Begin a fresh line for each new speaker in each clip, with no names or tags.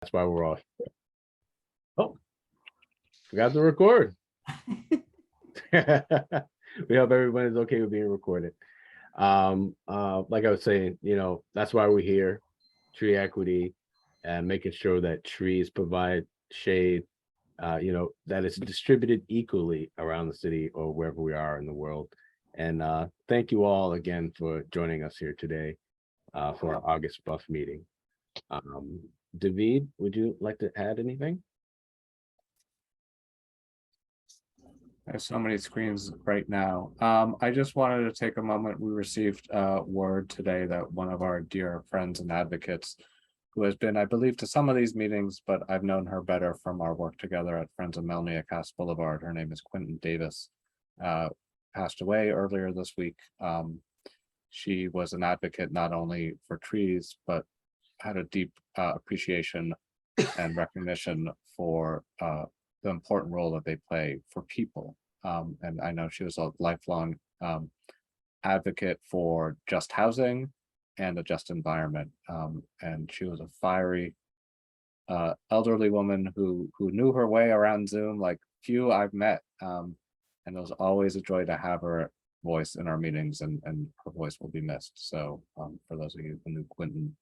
That's why we're all here. Oh, forgot to record. We hope everybody's okay with being recorded. Like I was saying, that's why we're here, tree equity, and making sure that trees provide shade, that it's distributed equally around the city or wherever we are in the world. And thank you all again for joining us here today for our August Buff meeting. David, would you like to add anything?
I have so many screens right now. I just wanted to take a moment. We received word today that one of our dear friends and advocates, who has been, I believe, to some of these meetings, but I've known her better from our work together at Friends of Melanie at Cass Boulevard. Her name is Quentin Davis, passed away earlier this week. She was an advocate not only for trees, but had a deep appreciation and recognition for the important role that they play for people. And I know she was a lifelong advocate for just housing and a just environment. And she was a fiery elderly woman who knew her way around Zoom like few I've met. And it was always a joy to have her voice in our meetings, and her voice will be missed. So for those of you who knew Quentin,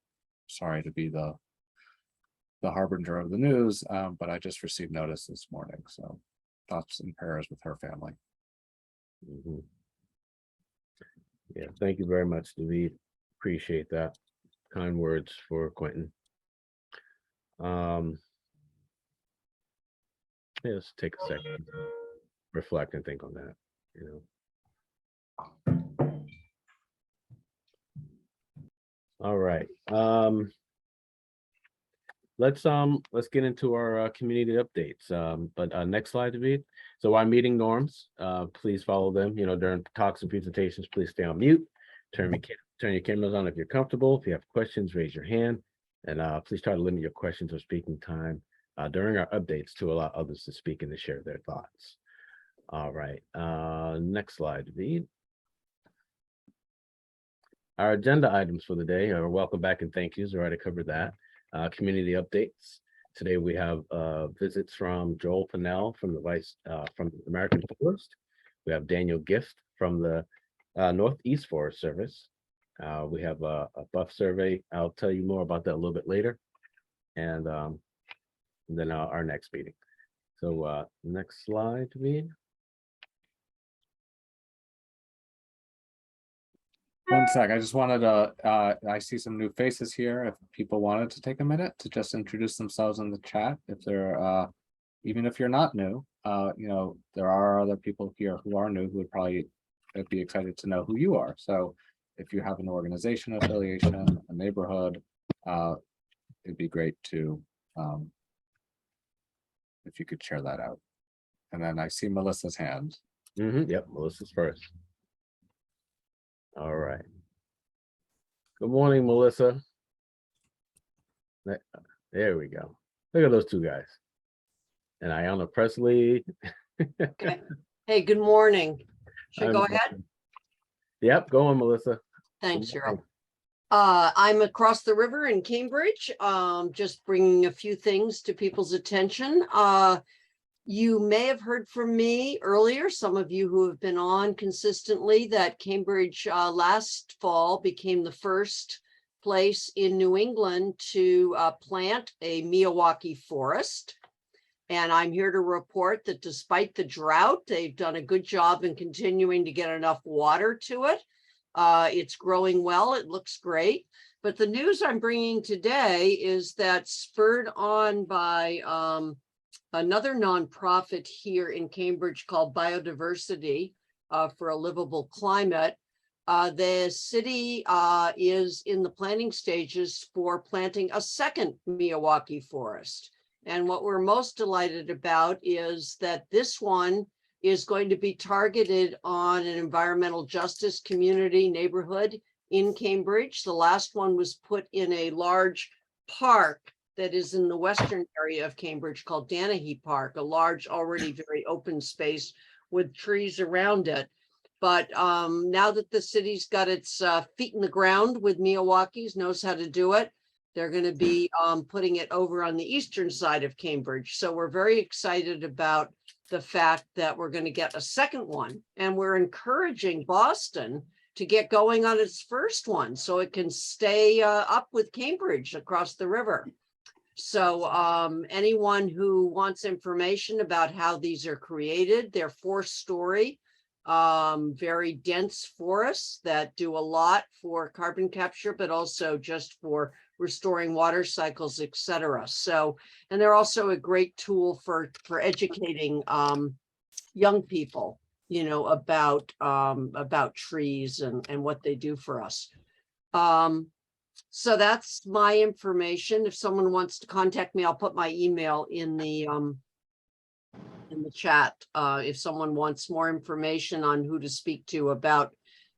sorry to be the harbinger of the news, but I just received notice this morning, so thoughts and prayers with her family.
Yeah, thank you very much, David. Appreciate that. Kind words for Quentin. Yeah, let's take a second, reflect and think on that. All right. Let's get into our community updates. But next slide, David. So our meeting norms, please follow them. During talks and presentations, please stay on mute. Turn your cameras on if you're comfortable. If you have questions, raise your hand, and please try to limit your questions or speaking time during our updates to allow others to speak and to share their thoughts. All right. Next slide, David. Our agenda items for the day are welcome back and thank yous. Already covered that. Community updates. Today we have visits from Joel Pannell from the American Forest. We have Danielle Gift from the Northeast Forest Service. We have a buff survey. I'll tell you more about that a little bit later. And then our next meeting. So next slide, David.
One sec, I just wanted to, I see some new faces here. If people wanted to take a minute to just introduce themselves in the chat, if they're, even if you're not new, there are other people here who are new who would probably be excited to know who you are. So if you have an organization affiliation, a neighborhood, it'd be great to, if you could share that out. And then I see Melissa's hand.
Yep, Melissa's first. All right. Good morning, Melissa. There we go. Look at those two guys. And Ayanna Presley.
Okay. Hey, good morning. Should I go ahead?
Yep, go on, Melissa.
Thanks, Cheryl. I'm across the river in Cambridge, just bringing a few things to people's attention. You may have heard from me earlier, some of you who have been on consistently, that Cambridge last fall became the first place in New England to plant a Miyawaki forest. And I'm here to report that despite the drought, they've done a good job in continuing to get enough water to it. It's growing well, it looks great. But the news I'm bringing today is that, spurred on by another nonprofit here in Cambridge called Biodiversity for a Livable Climate, the city is in the planning stages for planting a second Miyawaki forest. And what we're most delighted about is that this one is going to be targeted on an environmental justice community neighborhood in Cambridge. The last one was put in a large park that is in the western area of Cambridge called Danahy Park, a large, already very open space with trees around it. But now that the city's got its feet in the ground with Miyawakis, knows how to do it, They're going to be putting it over on the eastern side of Cambridge. So we're very excited about the fact that we're going to get a second one. And we're encouraging Boston to get going on its first one so it can stay up with Cambridge across the river. So anyone who wants information about how these are created, they're 4-story, very dense forests that do a lot for carbon capture, but also just for restoring water cycles, etc. So, and they're also a great tool for educating young people, you know, about trees and what they do for us. So that's my information. If someone wants to contact me, I'll put my email in the chat. If someone wants more information on who to speak to about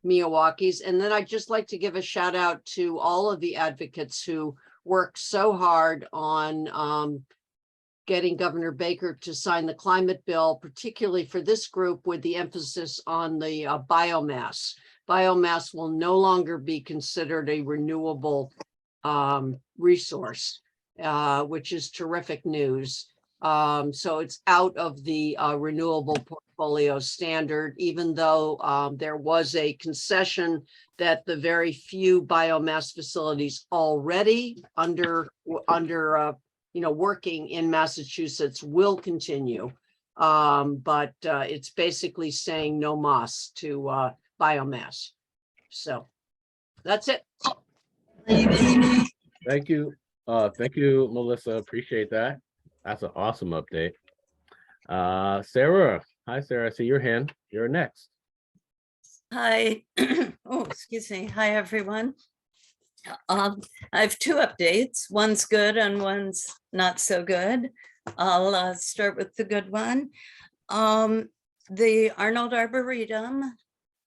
Miyawaki's. And then I'd just like to give a shout out to all of the advocates who worked so hard on getting Governor Baker to sign the climate bill, particularly for this group with the emphasis on the biomass. Biomass will no longer be considered a renewable resource, which is terrific news. So it's out of the renewable portfolio standard, even though there was a concession that the very few biomass facilities already under working in Massachusetts will continue. But it's basically saying no moss to biomass. So that's it.
Thank you. Thank you, Melissa. Appreciate that. That's an awesome update. Sarah. Hi, Sarah. I see your hand. You're next.
Hi. Oh, excuse me. Hi, everyone. I have 2 updates. One's good and one's not so good. I'll start with the good one. The Arnold Arboretum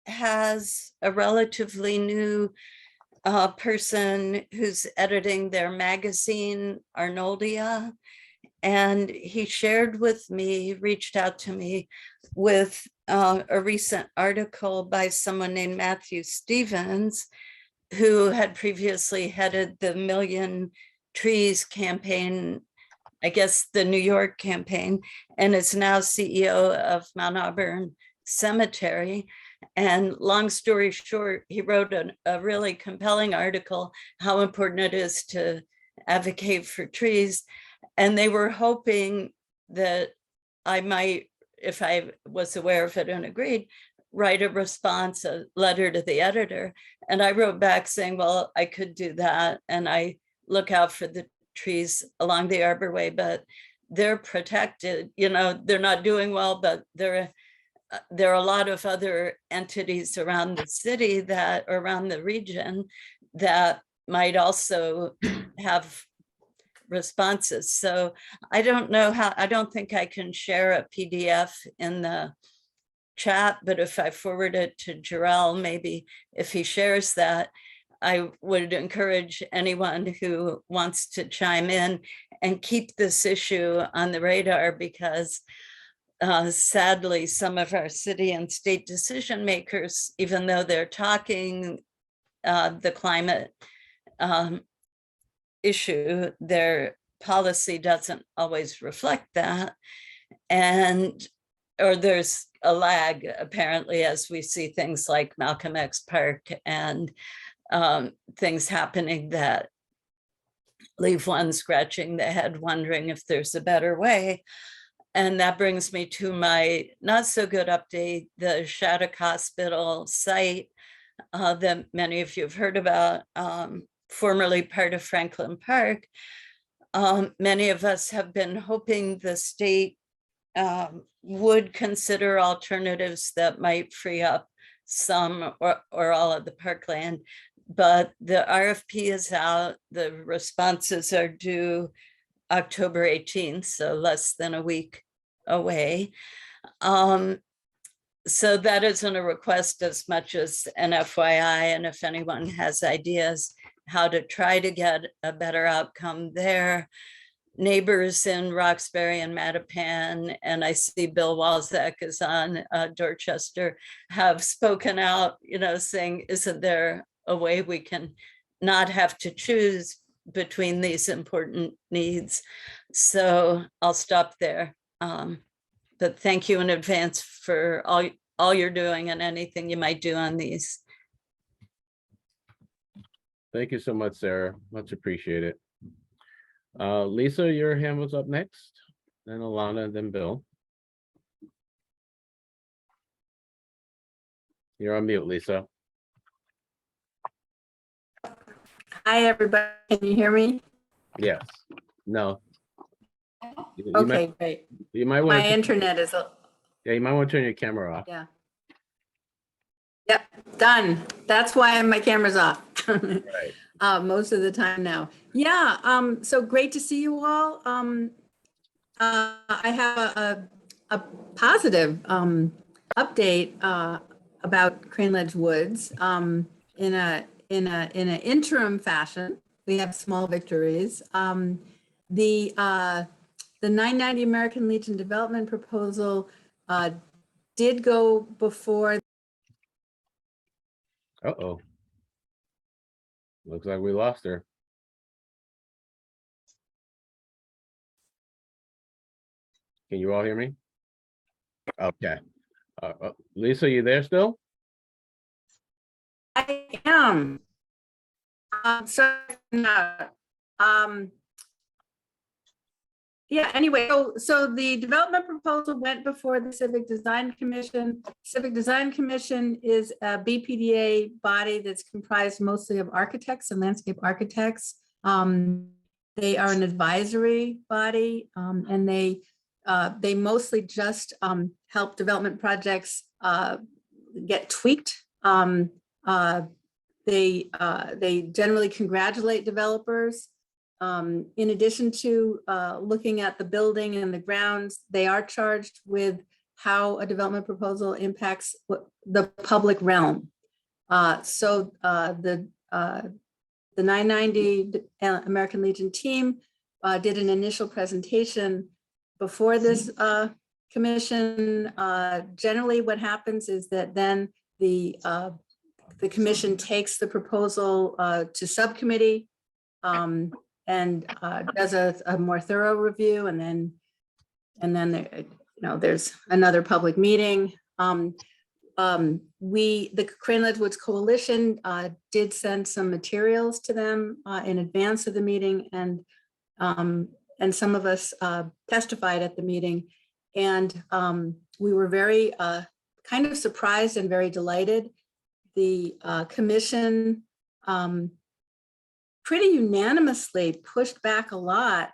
has a relatively new person who's editing their magazine, Arnoldia. And he shared with me, reached out to me with a recent article by someone named Matthew Stevens, who had previously headed the Million Trees campaign, I guess the New York campaign, and is now CEO of Mount Auburn Cemetery. And long story short, he wrote a really compelling article, how important it is to advocate for trees. And they were hoping that I might, if I was aware of it and agreed, write a response, a letter to the editor. And I wrote back saying, well, I could do that. And I look out for the trees along the Arborway, but they're protected. You know, they're not doing well, but there are a lot of other entities around the city that, around the region, that might also have responses. So I don't know how, I don't think I can share a PDF in the chat, but if I forward it to Joel, maybe if he shares that, I would encourage anyone who wants to chime in and keep this issue on the radar, because sadly, some of our city and state decision makers, even though they're talking the climate issue, their policy doesn't always reflect that. Or there's a lag, apparently, as we see things like Malcolm X Park and things happening that leave one scratching the head, wondering if there's a better way. And that brings me to my not so good update, the Shattuck Hospital site that many of you have heard about, formerly part of Franklin Park. Many of us have been hoping the state would consider alternatives that might free up some or all of the parkland. But the RFP is out. The responses are due October 18th, so less than a week away. So that isn't a request as much as an FYI. And if anyone has ideas how to try to get a better outcome there, neighbors in Roxbury and Mattapan, and I see Bill Walczak is on Dorchester, have spoken out, you know, saying, isn't there a way we can not have to choose between these important needs. So I'll stop there. But thank you in advance for all you're doing and anything you might do on these.
Thank you so much, Sarah. Much appreciated. Lisa, your hand was up next, then Alana, and then Bill. You're on mute, Lisa.
Hi, everybody. Can you hear me?
Yes. No. You
Okay,
might,
great.
you might
My
want to,
internet is,
yeah, you might want to turn your camera off.
yeah. Yep, done. That's why my camera's off.
Right.
Most of the time now. Yeah, so great to see you all. I have a positive update about Crane Ledge Woods. In an interim fashion, we have small victories. The 990 American Legion development proposal did go before.
Uh-oh. Looks like we lost her. Can you all hear me? Okay. Lisa, you there still?
I am. So no. Yeah, anyway, so the development proposal went before the Civic Design Commission. Civic Design Commission is a BPDA body that's comprised mostly of architects and landscape architects. They are an advisory body, and they mostly just help development projects get tweaked. They generally congratulate developers. In addition to looking at the building and the grounds, they are charged with how a development proposal impacts the public realm. So the 990 American Legion team did an initial presentation before this commission. Generally, what happens is that then the commission takes the proposal to subcommittee and does a more thorough review, and then there's another public meeting. The Crane Ledge Woods Coalition did send some materials to them in advance of the meeting, and some of us testified at the meeting, and we were very kind of surprised and very delighted. The commission pretty unanimously pushed back a lot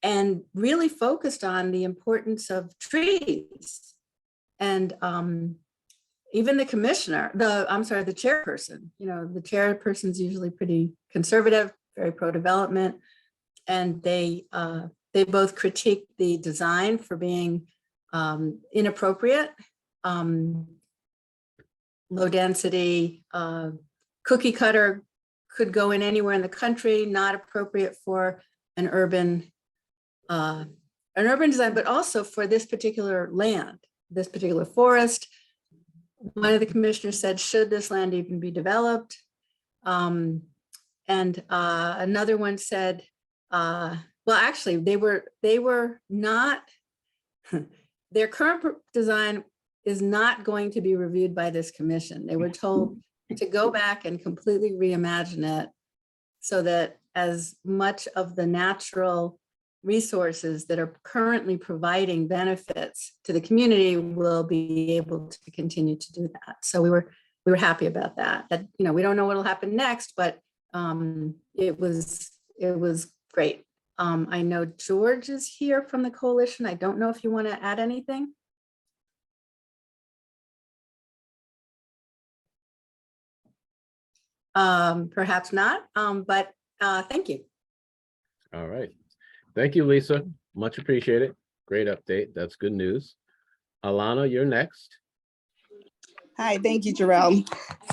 and really focused on the importance of trees. And even the commissioner, the chairperson, the chairperson's usually pretty conservative, very pro-development. And they both critiqued the design for being inappropriate, low density, cookie cutter, could go in anywhere in the country, not appropriate for an urban design, but also for this particular land, this particular forest. One of the commissioners said, should this land even be developed? And another one said, well, actually, they were not, their current design is not going to be reviewed by this commission. They were told to go back and completely reimagine it so that as much of the natural resources that are currently providing benefits to the community will be able to continue to do that. So we were happy about that. That, we don't know what will happen next, but it was great. I know George is here from the coalition. I don't know if you want to add anything. Perhaps not, but thank you.
All right. Thank you, Lisa. Much appreciated. Great update. That's good news. Alana, you're next.
Hi, thank you, Jerome.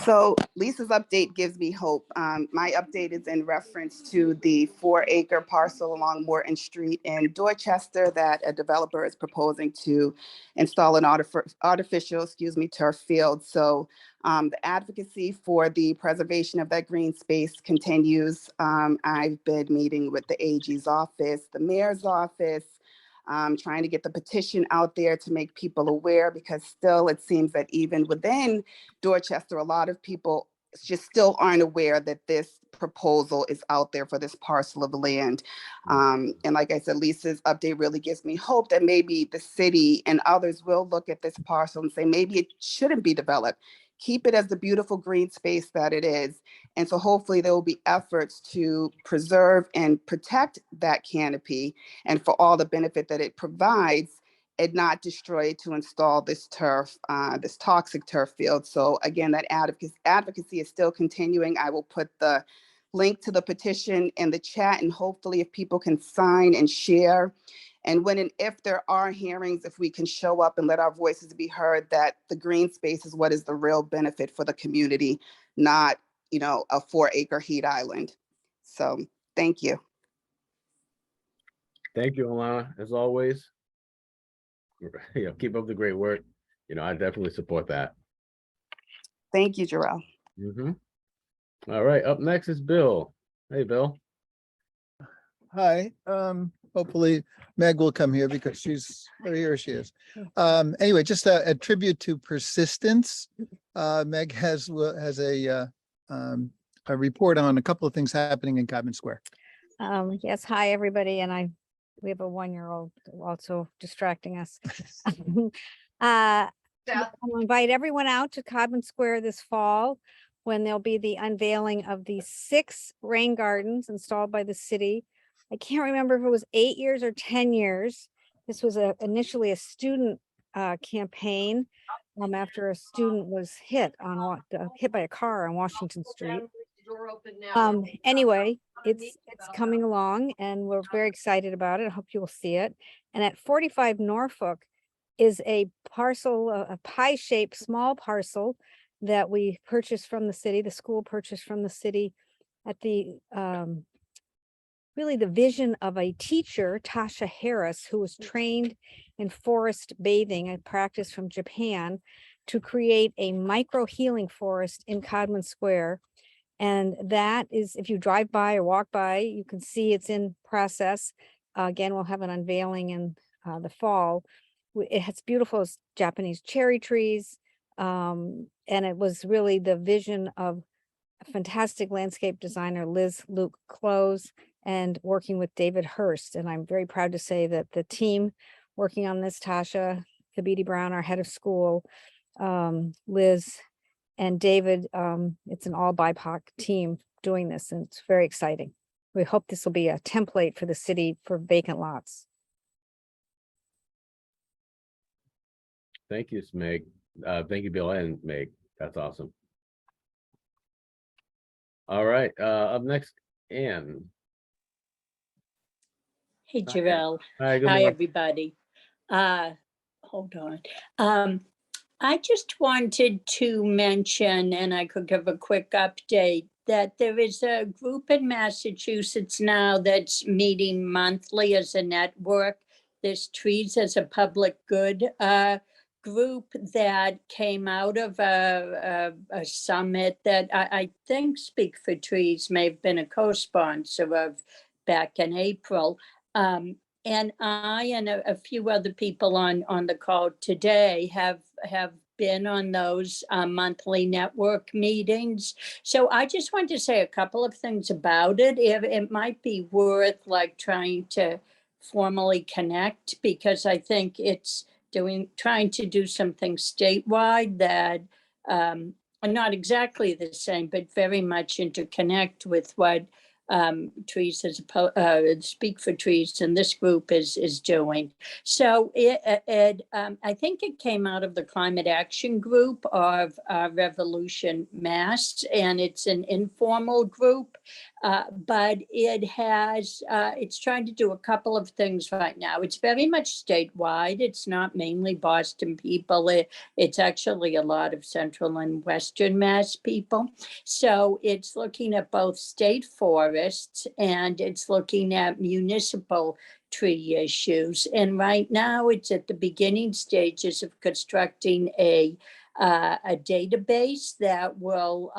So Lisa's update gives me hope. My update is in reference to the 4-acre parcel along Morton Street in Dorchester that a developer is proposing to install an artificial, turf field. So the advocacy for the preservation of that green space continues. I've been meeting with the AG's office, the mayor's office, trying to get the petition out there to make people aware, because still it seems that even within Dorchester, a lot of people just still aren't aware that this proposal is out there for this parcel of land. And like I said, Lisa's update really gives me hope that maybe the city and others will look at this parcel and say, maybe it shouldn't be developed. Keep it as the beautiful green space that it is. And so hopefully there will be efforts to preserve and protect that canopy and for all the benefit that it provides, and not destroy it to install this turf, this toxic turf field. So again, that advocacy is still continuing. I will put the link to the petition in the chat, and hopefully if people can sign and share, and when and if there are hearings, if we can show up and let our voices be heard, that the green space is what is the real benefit for the community, not, a 4-acre heat island. So thank you.
Thank you, Alana, as always. Keep up the great work. I definitely support that.
Thank you, Joel.
All right, up next is Bill. Hey, Bill.
Hi, hopefully Meg will come here because here she is. Anyway, just a tribute to persistence. Meg has a report on a couple of things happening in Codman Square.
Yes, hi, everybody, and we have a 1-year-old also distracting us. I'll invite everyone out to Codman Square this fall, when there'll be the unveiling of the 6 rain gardens installed by the city. I can't remember if it was 8 years or 10 years. This was initially a student campaign after a student was hit by a car on Washington Street. Anyway, it's coming along, and we're very excited about it. I hope you will see it. And at 45 Norfolk is a parcel, a pie-shaped small parcel that we purchased from the city. The school purchased from the city at the really the vision of a teacher, Tasha Harris, who was trained in forest bathing and practice from Japan, to create a micro healing forest in Codman Square. And that is, if you drive by or walk by, you can see it's in process. Again, we'll have an unveiling in the fall. It has beautiful Japanese cherry trees. And it was really the vision of a fantastic landscape designer, Liz Luke Close, and working with David Hurst. And I'm very proud to say that the team working on this, Tasha, Kabiti Brown, our head of school, Liz, and David, it's an all BIPOC team doing this, and it's very exciting. We hope this will be a template for the city for vacant lots.
Thank you, Meg. Thank you, Bill and Meg. That's awesome. All right, up next, Ann.
Hey, Joel.
Hi, good
Hi,
morning.
everybody. Hold on. I just wanted to mention, and I could give a quick update, that there is a group in Massachusetts now that's meeting monthly as a network. There's Trees as a Public Good group that came out of a summit that I think Speak for Trees may have been a co-sponsor of back in April. And I and a few other people on the call today have been on those monthly network meetings. So I just want to say a couple of things about it. It might be worth trying to formally connect, because I think it's trying to do something statewide that are not exactly the same, but very much interconnect with what Trees as Speak for Trees and this group is doing. So I think it came out of the Climate Action Group of Revolution Mass, and it's an informal group. But it's trying to do a couple of things right now. It's very much statewide. It's not mainly Boston people. It's actually a lot of central and western Mass people. So it's looking at both state forests and it's looking at municipal tree issues. And right now it's at the beginning stages of constructing a database that will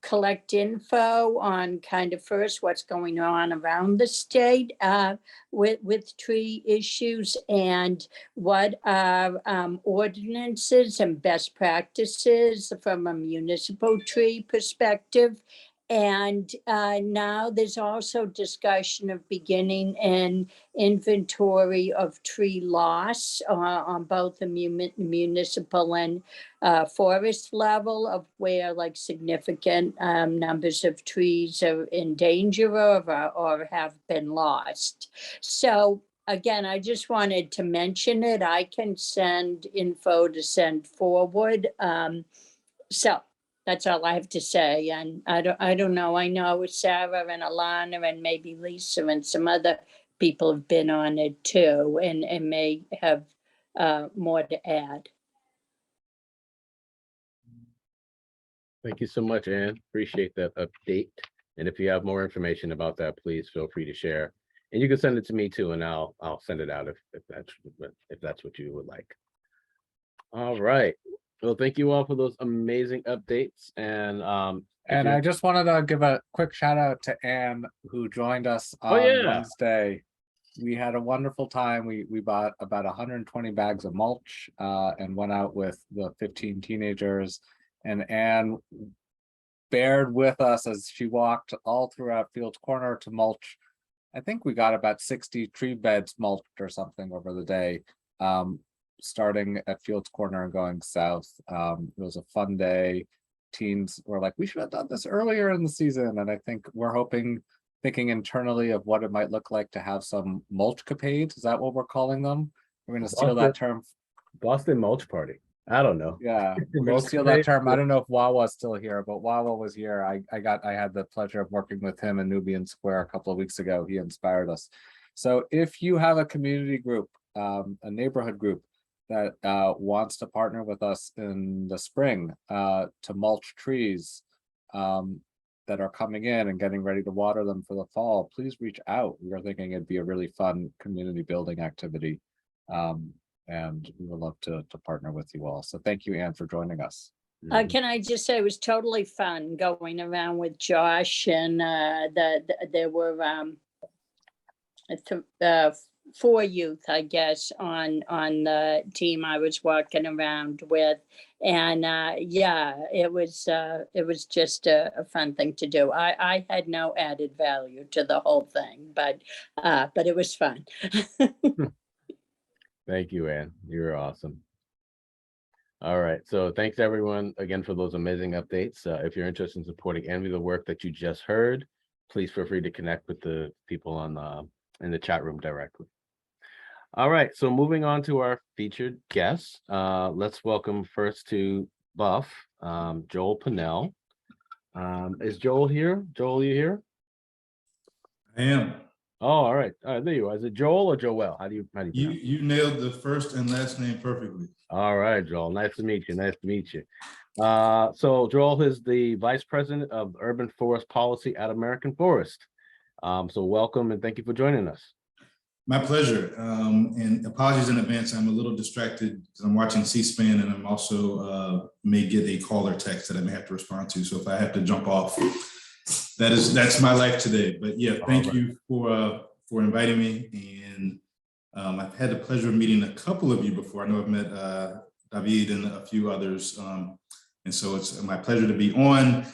collect info on kind of first what's going on around the state with tree issues and what are ordinances and best practices from a municipal tree perspective. And now there's also discussion of beginning an inventory of tree loss on both the municipal and forest level of where like significant numbers of trees are in danger of or have been lost. So again, I just wanted to mention it. I can send info to send forward. So that's all I have to say. And I don't know. I know Sarah and Alana and maybe Lisa and some other people have been on it too and may have more to add.
Thank you so much, Ann. Appreciate that update. And if you have more information about that, please feel free to share. And you can send it to me too, and I'll send it out if that's what you would like. All right. Well, thank you all for those amazing updates. And
I just wanted to give a quick shout out to Ann, who joined us on Wednesday. We had a wonderful time. We bought about 120 bags of mulch and went out with the 15 teenagers. And Ann bared with us as she walked all throughout Fields Corner to mulch. I think we got about 60 tree beds mulched or something over the day. Starting at Fields Corner and going south. It was a fun day. Teens were like, we should have done this earlier in the season. And I think we're thinking internally of what it might look like to have some mulch capades. Is that what we're calling them? We're going to steal that term.
Boston Mulch Party. I don't know.
Yeah, we're going to steal that term. I don't know if Wawa's still here, but Wawa was here. I had the pleasure of working with him in Nubian Square a couple of weeks ago. He inspired us. So if you have a community group, a neighborhood group, that wants to partner with us in the spring to mulch trees that are coming in and getting ready to water them for the fall, please reach out. We are thinking it'd be a really fun community building activity. And we would love to partner with you all. So thank you, Ann, for joining us.
Can I just say it was totally fun going around with Josh and there were 4 youth, I guess, on the team I was walking around with. And yeah, it was just a fun thing to do. I had no added value to the whole thing, but it was fun.
Thank you, Ann. You're awesome. All right. So thanks everyone again for those amazing updates. If you're interested in supporting any of the work that you just heard, please feel free to connect with the people on in the chat room directly. All right, so moving on to our featured guests. Let's welcome first to Buff, Joel Pannell. Is Joel here? Joel, you here?
I am.
Oh, all right. There you are. Is it Joel or Joel? How do you
you nailed the first and last name perfectly. All
right, Joel. Nice to meet you. Nice to meet you. So Joel is the Vice President of Urban Forest Policy at American Forest. So welcome and thank you for joining us.
My pleasure. And apologies in advance. I'm a little distracted because I'm watching C-SPAN and I'm also may get a call or text that I may have to respond to. So if I have to jump off, that's my life today. But yeah, thank you for inviting me. And I've had the pleasure of meeting a couple of you before. I know I've met David and a few others. And so it's my pleasure to be on.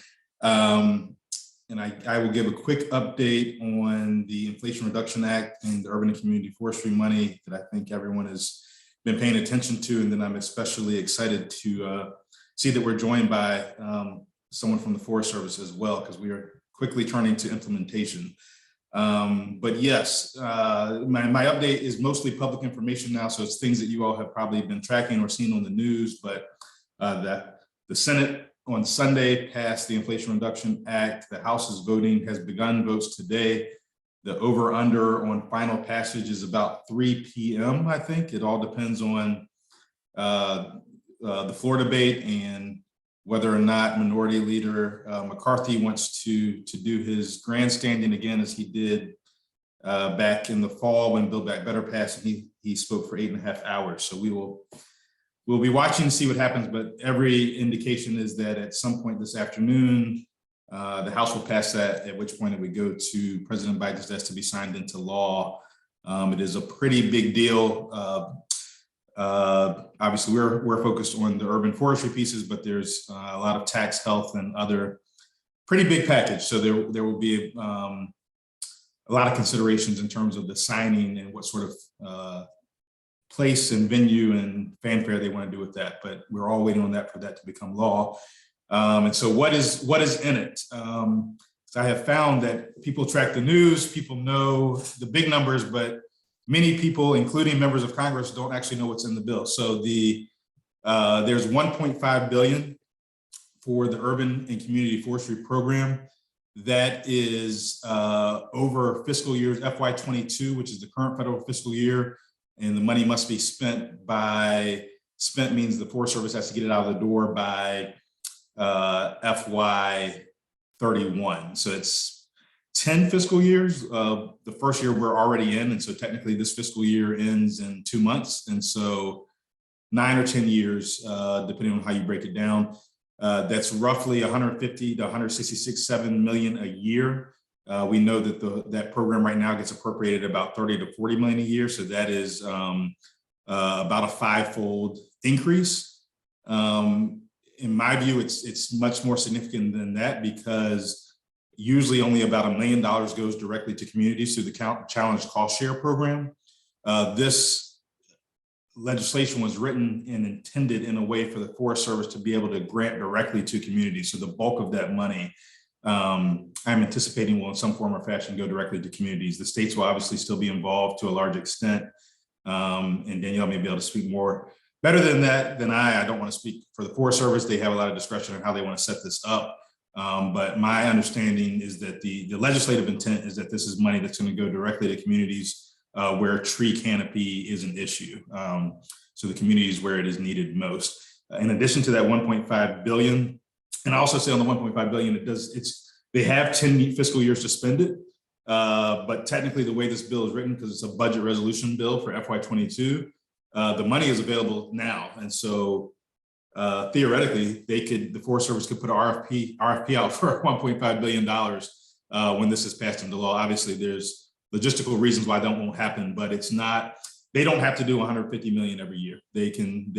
And I will give a quick update on the Inflation Reduction Act and the urban and community forestry money that I think everyone has been paying attention to. And then I'm especially excited to see that we're joined by someone from the Forest Service as well, because we are quickly turning to implementation. But yes, my update is mostly public information now. So it's things that you all have probably been tracking or seen on the news, but that the Senate on Sunday passed the Inflation Reduction Act. The House is voting, has begun votes today. The over under on final passage is about 3 p.m. I think it all depends on the floor debate and whether or not Minority Leader McCarthy wants to do his grandstanding again, as he did back in the fall when Build Back Better passed, and he spoke for 8.5 hours. So we'll be watching to see what happens, but every indication is that at some point this afternoon, the House will pass that, at which point it would go to President Biden's desk to be signed into law. It is a pretty big deal. Obviously, we're focused on the urban forestry pieces, but there's a lot of tax, health, and other pretty big package. So there will be a lot of considerations in terms of the signing and what sort of place and venue and fanfare they want to do with that. But we're all waiting on that for that to become law. And so what is in it? So I have found that people track the news, people know the big numbers, but many people, including members of Congress, don't actually know what's in the bill. So there's $1.5 billion for the urban and community forestry program. That is over fiscal years FY22, which is the current federal fiscal year, and the money must be spent means the Forest Service has to get it out of the door by FY31. So it's 10 fiscal years. The first year we're already in, and so technically this fiscal year ends in 2 months, and so 9 or 10 years, depending on how you break it down. That's roughly 150 to 166.7 million a year. We know that that program right now gets appropriated about 30 to 40 million a year. So that is about a 5-fold increase. In my view, it's much more significant than that, because usually only about $1 million goes directly to communities through the Challenge Cost Share program. This legislation was written and intended in a way for the Forest Service to be able to grant directly to communities. So the bulk of that money, I'm anticipating will in some form or fashion go directly to communities. The states will obviously still be involved to a large extent. And Danielle may be able to speak more better than that than I don't want to speak for the Forest Service. They have a lot of discretion on how they want to set this up. But my understanding is that the legislative intent is that this is money that's going to go directly to communities where tree canopy is an issue. So the communities where it is needed most. In addition to that 1.5 billion, and I also say on the 1.5 billion, they have 10 fiscal years to spend it. But technically the way this bill is written, because it's a budget resolution bill for FY22, the money is available now. And so theoretically, the Forest Service could put an RFP out for $1.5 billion when this is passed into law. Obviously, there's logistical reasons why that won't happen, but it's not. They don't have to do 150 million every year. They can.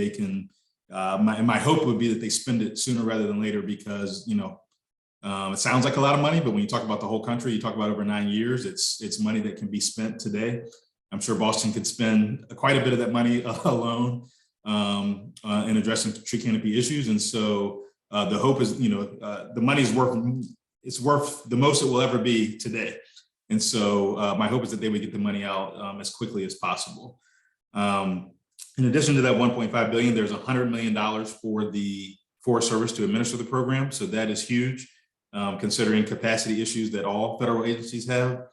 My hope would be that they spend it sooner rather than later, because it sounds like a lot of money, but when you talk about the whole country, you talk about over 9 years. It's money that can be spent today. I'm sure Boston could spend quite a bit of that money alone in addressing tree canopy issues. And so the hope is, the money's worth the most it will ever be today. And so my hope is that they would get the money out as quickly as possible. In addition to that 1.5 billion, there's $100 million for the Forest Service to administer the program. So that is huge, considering capacity issues that all federal agencies have.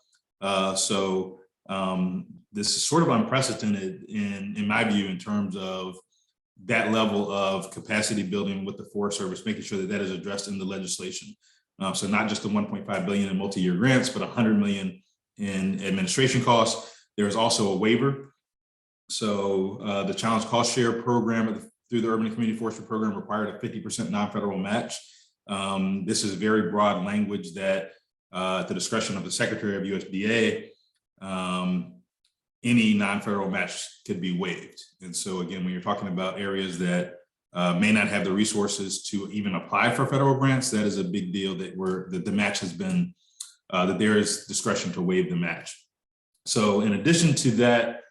This is sort of unprecedented in my view, in terms of that level of capacity building with the Forest Service, making sure that that is addressed in the legislation. So not just the 1.5 billion in multi-year grants, but 100 million in administration costs. There is also a waiver. So the Challenge Cost Share program through the Urban and Community Forestry Program required a 50% non-federal match. This is very broad language that at the discretion of the Secretary of USDA, any non-federal match could be waived. And so again, when you're talking about areas that may not have the resources to even apply for federal grants, that is a big deal that the match has been, that there is discretion to waive the match. So in addition to that,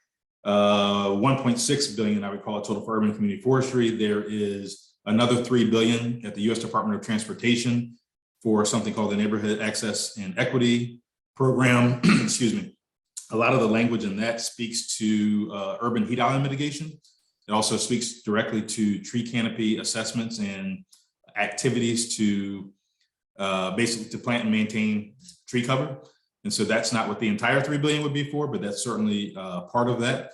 1.6 billion, I would call it total for urban and community forestry, there is another 3 billion at the U.S. Department of Transportation for something called the Neighborhood Access and Equity Program. Excuse me. A lot of the language in that speaks to urban heat island mitigation. It also speaks directly to tree canopy assessments and activities to basically to plant and maintain tree cover. And so that's not what the entire 3 billion would be for, but that's certainly part of that.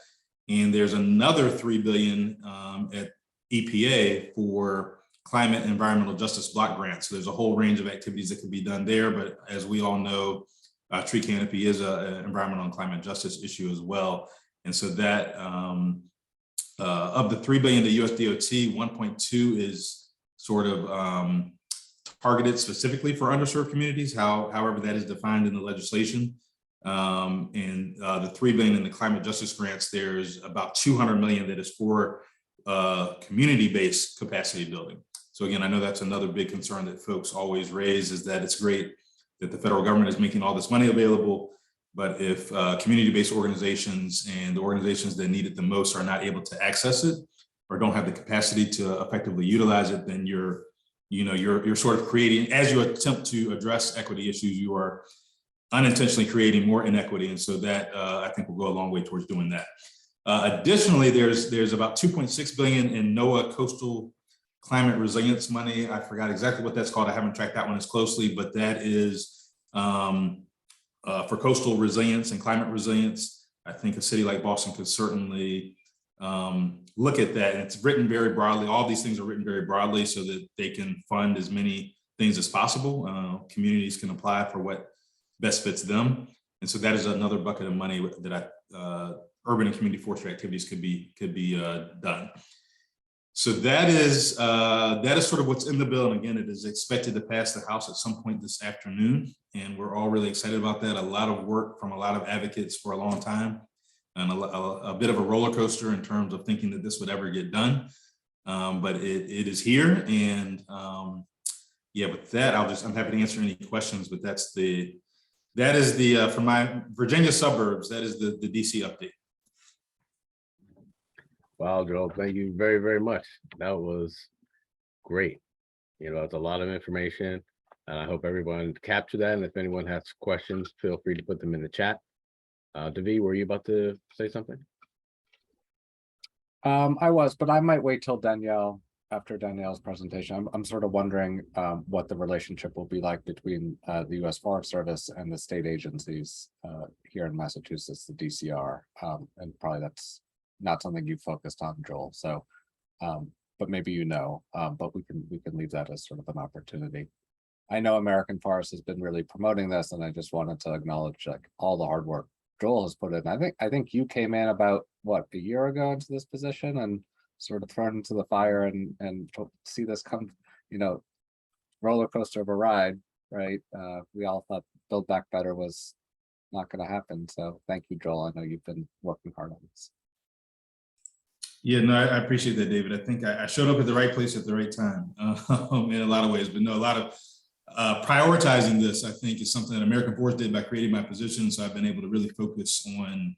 And there's another 3 billion at EPA for climate and environmental justice block grants. So there's a whole range of activities that can be done there. But as we all know, tree canopy is an environmental and climate justice issue as well. And so that of the 3 billion to US DOT, 1.2 is sort of targeted specifically for underserved communities, however that is defined in the legislation. And the 3 billion in the climate justice grants, there's about 200 million that is for community-based capacity building. So again, I know that's another big concern that folks always raise, is that it's great that the federal government is making all this money available, but if community-based organizations and the organizations that need it the most are not able to access it or don't have the capacity to effectively utilize it, then you're sort of creating, as you attempt to address equity issues, you are unintentionally creating more inequity. And so that I think will go a long way towards doing that. Additionally, there's about 2.6 billion in NOAA coastal climate resilience money. I forgot exactly what that's called. I haven't tracked that one as closely, but that is for coastal resilience and climate resilience. I think a city like Boston could certainly look at that. And it's written very broadly. All these things are written very broadly so that they can fund as many things as possible. Communities can apply for what best fits them. And so that is another bucket of money that urban and community forestry activities could be done. So that is sort of what's in the bill. And again, it is expected to pass the House at some point this afternoon. And we're all really excited about that. A lot of work from a lot of advocates for a long time, and a bit of a roller coaster in terms of thinking that this would ever get done. But it is here. And yeah, with that, I'm happy to answer any questions, but that is the for my Virginia suburbs, that is the DC update.
Wow, Joel, thank you very, very much. That was great. It's a lot of information, and I hope everyone captured that. And if anyone has questions, feel free to put them in the chat. Davi, were you about to say something?
I was, but I might wait till Danielle, after Danielle's presentation. I'm sort of wondering what the relationship will be like between the U.S. Forest Service and the state agencies here in Massachusetts, the DCR, and probably that's not something you focused on, Joel. So, but maybe but we can leave that as sort of an opportunity. I know American Forest has been really promoting this, and I just wanted to acknowledge like all the hard work Joel has put in. I think you came in about what, a year ago into this position and sort of thrown into the fire and to see this come, roller coaster of a ride, right? We all thought Build Back Better was not going to happen. So thank you, Joel. I know you've been working hard on this.
Yeah, no, I appreciate that, David. I think I showed up at the right place at the right time in a lot of ways, but no, a lot of prioritizing this, I think, is something that American Forest did by creating my position. So I've been able to really focus on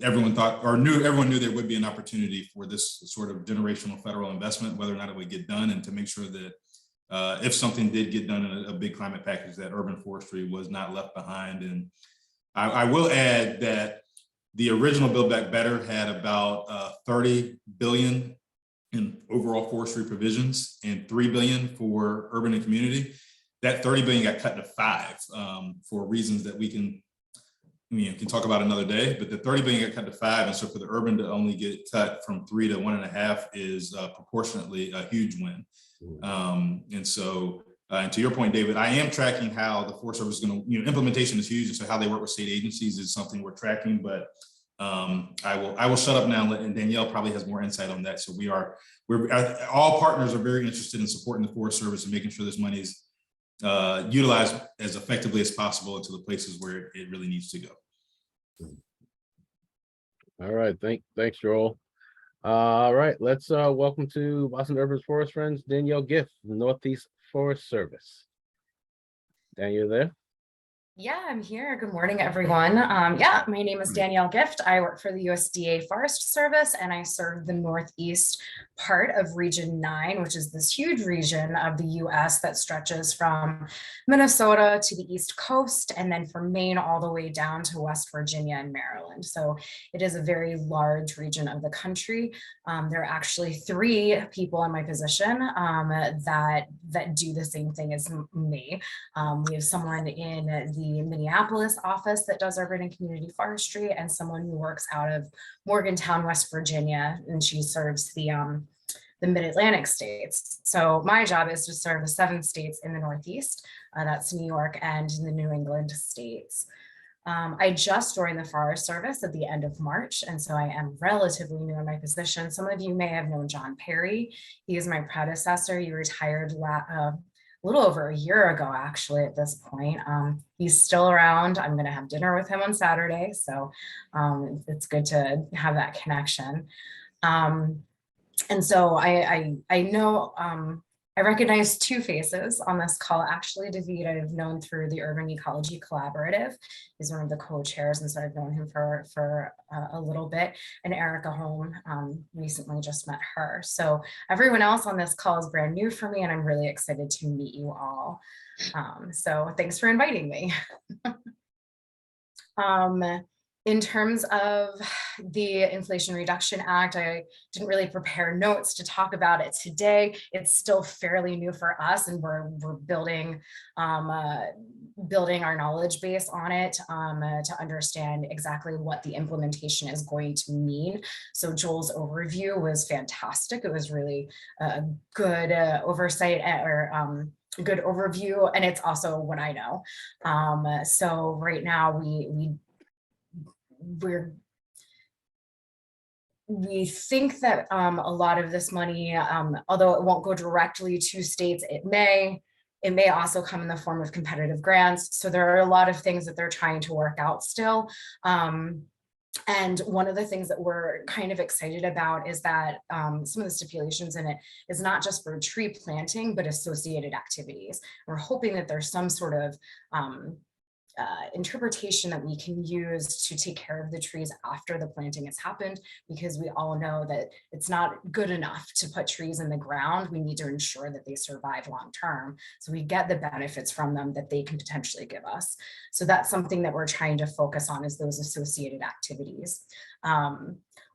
everyone knew there would be an opportunity for this sort of generational federal investment, whether or not it would get done, and to make sure that if something did get done in a big climate package, that urban forestry was not left behind. And I will add that the original Build Back Better had about 30 billion in overall forestry provisions and 3 billion for urban and community. That 30 billion got cut to 5 for reasons that we can talk about another day, but the 30 billion got cut to 5. And so for the urban to only get cut from 3 to 1.5 is proportionately a huge win. And so, and to your point, David, I am tracking how the Forest Service is going to, implementation is huge. And so how they work with state agencies is something we're tracking, but I will shut up now, and Danielle probably has more insight on that. So all partners are very interested in supporting the Forest Service and making sure this money is utilized as effectively as possible into the places where it really needs to go.
All right, thanks, Joel. All right, let's welcome to Boston Urban Forest Friends, Danielle Giff, Northeast Forest Service. Danielle, there?
Yeah, I'm here. Good morning, everyone. Yeah, my name is Danielle Gift. I work for the USDA Forest Service, and I serve the Northeast part of Region 9, which is this huge region of the US that stretches from Minnesota to the East Coast, and then from Maine all the way down to West Virginia and Maryland. So it is a very large region of the country. There are actually 3 people in my position that do the same thing as me. We have someone in the Minneapolis office that does urban and community forestry, and someone who works out of Morgantown, West Virginia, and she serves the mid-Atlantic states. So my job is to serve the 7 states in the Northeast. That's New York and the New England states. I just joined the Forest Service at the end of March, and so I am relatively new in my position. Some of you may have known John Perry. He is my predecessor. He retired a little over a year ago, actually, at this point. He's still around. I'm going to have dinner with him on Saturday, so it's good to have that connection. And so I know I recognize 2 faces on this call. Actually, David, I've known through the Urban Ecology Collaborative. He's one of the co-chairs, and so I've known him for a little bit. And Erica Holm, recently just met her. So everyone else on this call is brand new for me, and I'm really excited to meet you all. So thanks for inviting me. In terms of the Inflation Reduction Act, I didn't really prepare notes to talk about it today. It's still fairly new for us, and we're building building our knowledge base on it to understand exactly what the implementation is going to mean. So Joel's overview was fantastic. It was really a good oversight or good overview, and it's also what I know. So right now we think that a lot of this money, although it won't go directly to states, it may also come in the form of competitive grants. So there are a lot of things that they're trying to work out still. And one of the things that we're kind of excited about is that some of the stipulations in it is not just for tree planting, but associated activities. We're hoping that there's some sort of interpretation that we can use to take care of the trees after the planting has happened, because we all know that it's not good enough to put trees in the ground. We need to ensure that they survive long term, so we get the benefits from them that they can potentially give us. So that's something that we're trying to focus on, is those associated activities.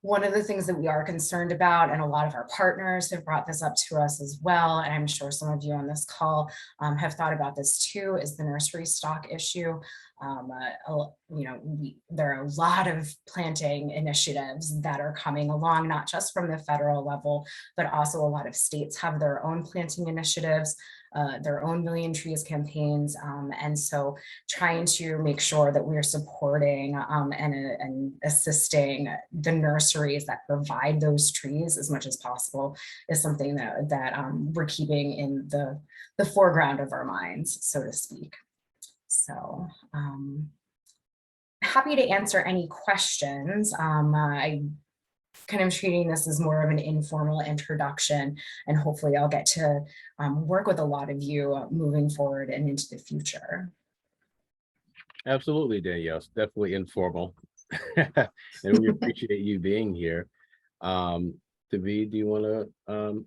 One of the things that we are concerned about, and a lot of our partners have brought this up to us as well, and I'm sure some of you on this call have thought about this too, is the nursery stock issue. There are a lot of planting initiatives that are coming along, not just from the federal level, but also a lot of states have their own planting initiatives, their own Million Trees campaigns. And so trying to make sure that we're supporting and assisting the nurseries that provide those trees as much as possible is something that we're keeping in the foreground of our minds, so to speak. So happy to answer any questions. I kind of treating this as more of an informal introduction, and hopefully I'll get to work with a lot of you moving forward and into the future.
Absolutely, Danielle. It's definitely informal. And we appreciate you being here. David, do you want to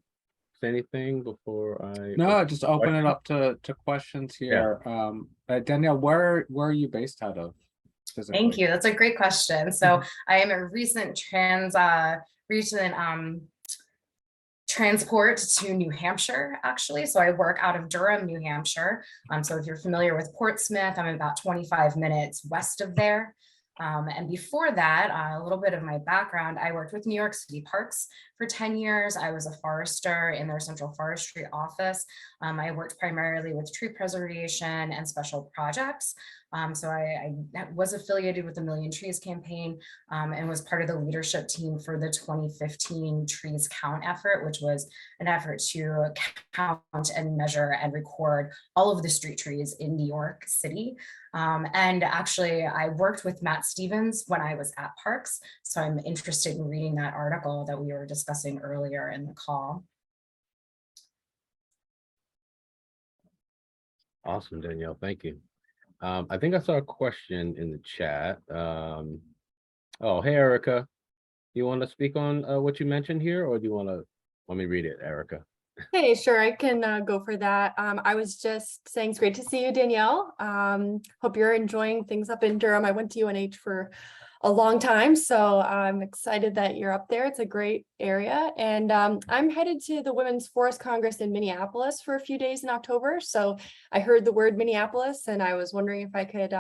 say anything before I?
No, just open it up to questions here. Danielle, where are you based out of? Physically?
Thank you. That's a great question. So I am a recent transport to New Hampshire, actually. So I work out of Durham, New Hampshire. So if you're familiar with Portsmouth, I'm about 25 minutes west of there. And before that, a little bit of my background, I worked with New York City Parks for 10 years. I was a forester in their central forestry office. I worked primarily with tree preservation and special projects. So I was affiliated with the Million Trees campaign and was part of the leadership team for the 2015 Trees Count effort, which was an effort to count and measure and record all of the street trees in New York City. And actually, I worked with Matt Stevens when I was at Parks, so I'm interested in reading that article that we were discussing earlier in the call.
Awesome, Danielle. Thank you. I think I saw a question in the chat. Oh, hey, Erica. You want to speak on what you mentioned here, or do you want to let me read it, Erica?
Hey, sure, I can go for that. I was just saying it's great to see you, Danielle. Hope you're enjoying things up in Durham. I went to UNH for a long time, so I'm excited that you're up there. It's a great area. And I'm headed to the Women's Forest Congress in Minneapolis for a few days in October. So I heard the word Minneapolis, and I was wondering if I could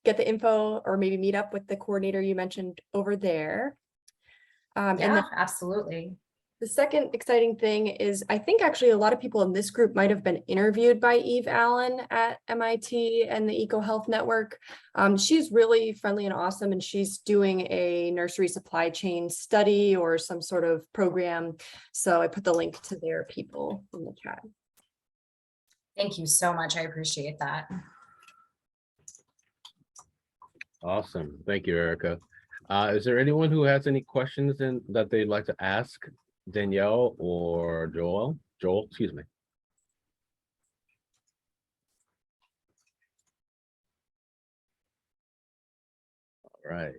get the info or maybe meet up with the coordinator you mentioned over there. And
Yeah,
then
absolutely.
the second exciting thing is I think actually a lot of people in this group might have been interviewed by Eve Allen at MIT and the EcoHealth Network. She's really friendly and awesome, and she's doing a nursery supply chain study or some sort of program. So I put the link to their people in the chat.
Thank you so much. I appreciate that.
Awesome. Thank you, Erica. Is there anyone who has any questions that they'd like to ask Danielle or Joel? Joel, excuse me. All right.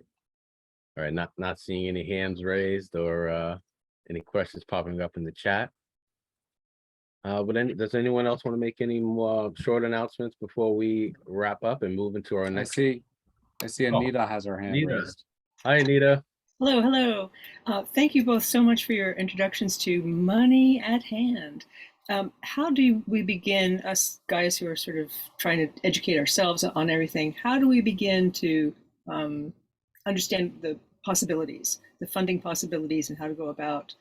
All right, not seeing any hands raised or any questions popping up in the chat. But does anyone else want to make any more short announcements before we wrap up and move into our next?
I see Anita has her hand
Anita.
raised.
Hi, Anita.
Hello, hello. Thank you both so much for your introductions to Money at Hand. How do we begin, us guys who are sort of trying to educate ourselves on everything, how do we begin to understand the possibilities, the funding possibilities, and how to go about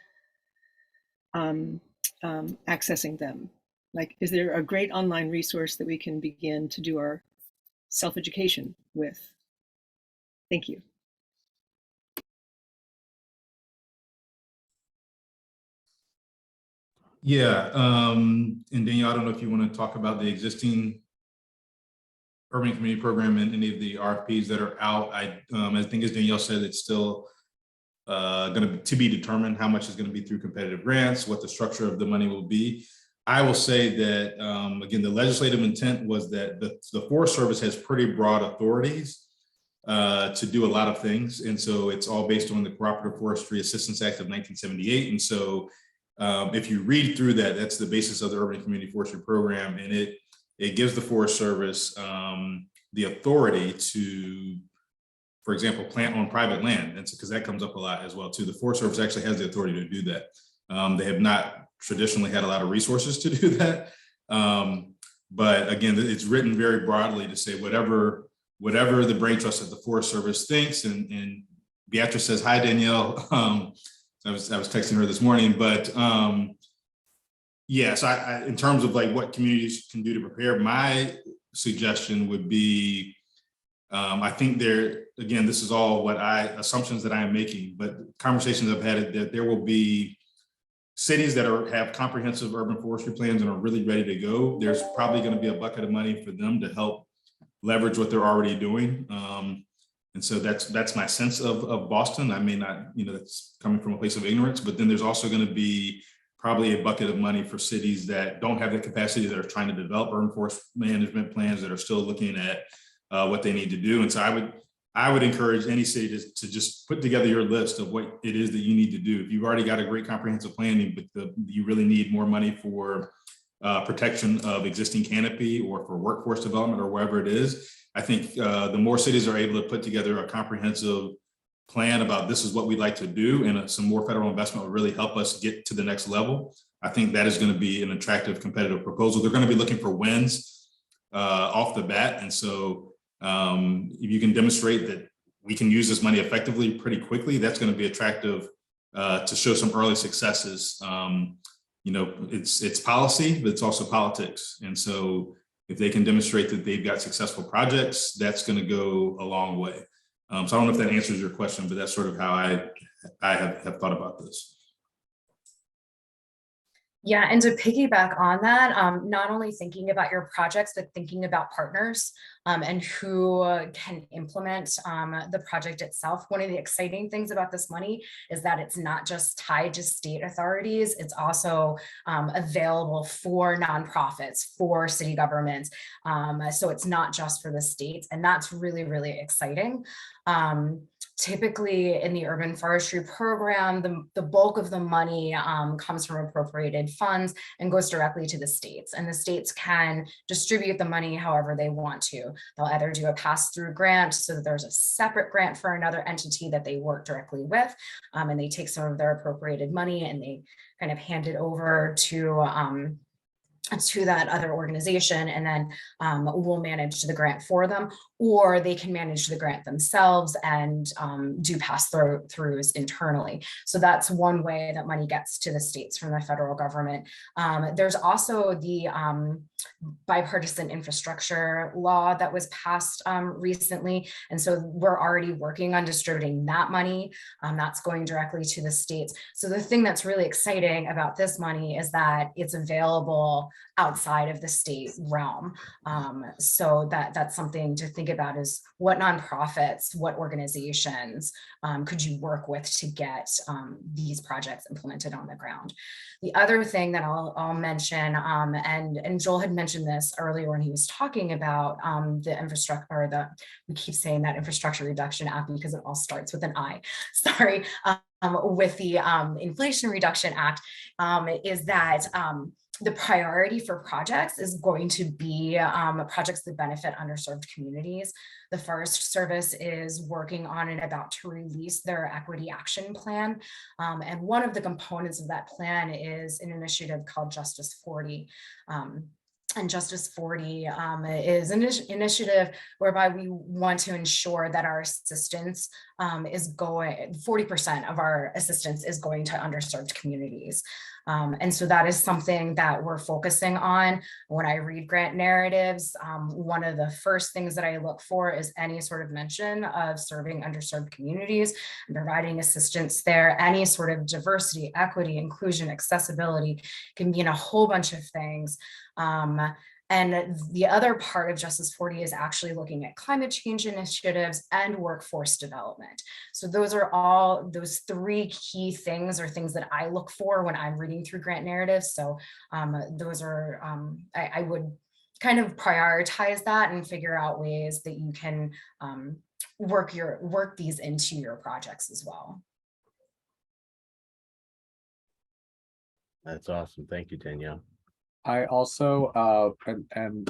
accessing them? Like, is there a great online resource that we can begin to do our self-education with? Thank you.
Yeah, and Danielle, I don't know if you want to talk about the existing urban community program and any of the RFPs that are out. I think as Danielle said, it's still going to be determined how much is going to be through competitive grants, what the structure of the money will be. I will say that, again, the legislative intent was that the Forest Service has pretty broad authorities to do a lot of things. And so it's all based on the Cooperative Forestry Assistance Act of 1978. And so if you read through that, that's the basis of the Urban Community Forestry Program. And it gives the Forest Service the authority to, for example, plant on private land. And because that comes up a lot as well too. The Forest Service actually has the authority to do that. They have not traditionally had a lot of resources to do that. But again, it's written very broadly to say whatever the brain trust of the Forest Service thinks. And Beatrice says, hi, Danielle. I was texting her this morning, but yes, I in terms of like what communities can do to prepare, my suggestion would be, I think again, this is all assumptions that I am making, but conversations I've had that there will be cities that have comprehensive urban forestry plans and are really ready to go. There's probably going to be a bucket of money for them to help leverage what they're already doing. And so that's my sense of Boston. I may not, that's coming from a place of ignorance, but then there's also going to be probably a bucket of money for cities that don't have the capacity, that are trying to develop urban forest management plans, that are still looking at what they need to do. And so I would encourage any city to just put together your list of what it is that you need to do. If you've already got a great comprehensive plan, but you really need more money for protection of existing canopy or for workforce development or wherever it is, I think the more cities are able to put together a comprehensive plan about this is what we'd like to do, and some more federal investment will really help us get to the next level. I think that is going to be an attractive competitive proposal. They're going to be looking for wins off the bat. And so if you can demonstrate that we can use this money effectively pretty quickly, that's going to be attractive to show some early successes. It's policy, but it's also politics. And so if they can demonstrate that they've got successful projects, that's going to go a long way. So I don't know if that answers your question, but that's sort of how I have thought about this.
Yeah, and to piggyback on that, not only thinking about your projects, but thinking about partners. and who can implement the project itself. One of the exciting things about this money is that it's not just tied to state authorities, it's also available for nonprofits, for city governments. So it's not just for the states, and that's really, really exciting. Typically in the urban forestry program, the bulk of the money comes from appropriated funds and goes directly to the states, and the states can distribute the money however they want to. They'll either do a pass-through grant so that there's a separate grant for another entity that they work directly with, and they take some of their appropriated money and they kind of hand it over to that other organization, and then we'll manage the grant for them, or they can manage the grant themselves and do pass-throughs internally. So that's one way that money gets to the states from the federal government. There's also the bipartisan infrastructure law that was passed recently, and so we're already working on distributing that money. That's going directly to the states. So the thing that's really exciting about this money is that it's available outside of the state realm. So that's something to think about, is what nonprofits, what organizations could you work with to get these projects implemented on the ground. The other thing that I'll mention, and Joel had mentioned this earlier when he was talking about the infrastructure, or we keep saying that Infrastructure Reduction Act because it all starts with an I, sorry, with the Inflation Reduction Act, is that the priority for projects is going to be projects that benefit underserved communities. The Forest Service is working on and about to release their Equity Action Plan. And one of the components of that plan is an initiative called Justice 40. And Justice 40 is an initiative whereby we want to ensure that our assistance is going, 40% of our assistance is going to underserved communities. And so that is something that we're focusing on. When I read grant narratives, one of the first things that I look for is any sort of mention of serving underserved communities and providing assistance there. Any sort of diversity, equity, inclusion, accessibility can mean a whole bunch of things. And the other part of Justice 40 is actually looking at climate change initiatives and workforce development. So those are all, those three key things are things that I look for when I'm reading through grant narratives. So those are, I would kind of prioritize that and figure out ways that you can work these into your projects as well.
That's awesome. Thank you, Danielle.
I also, and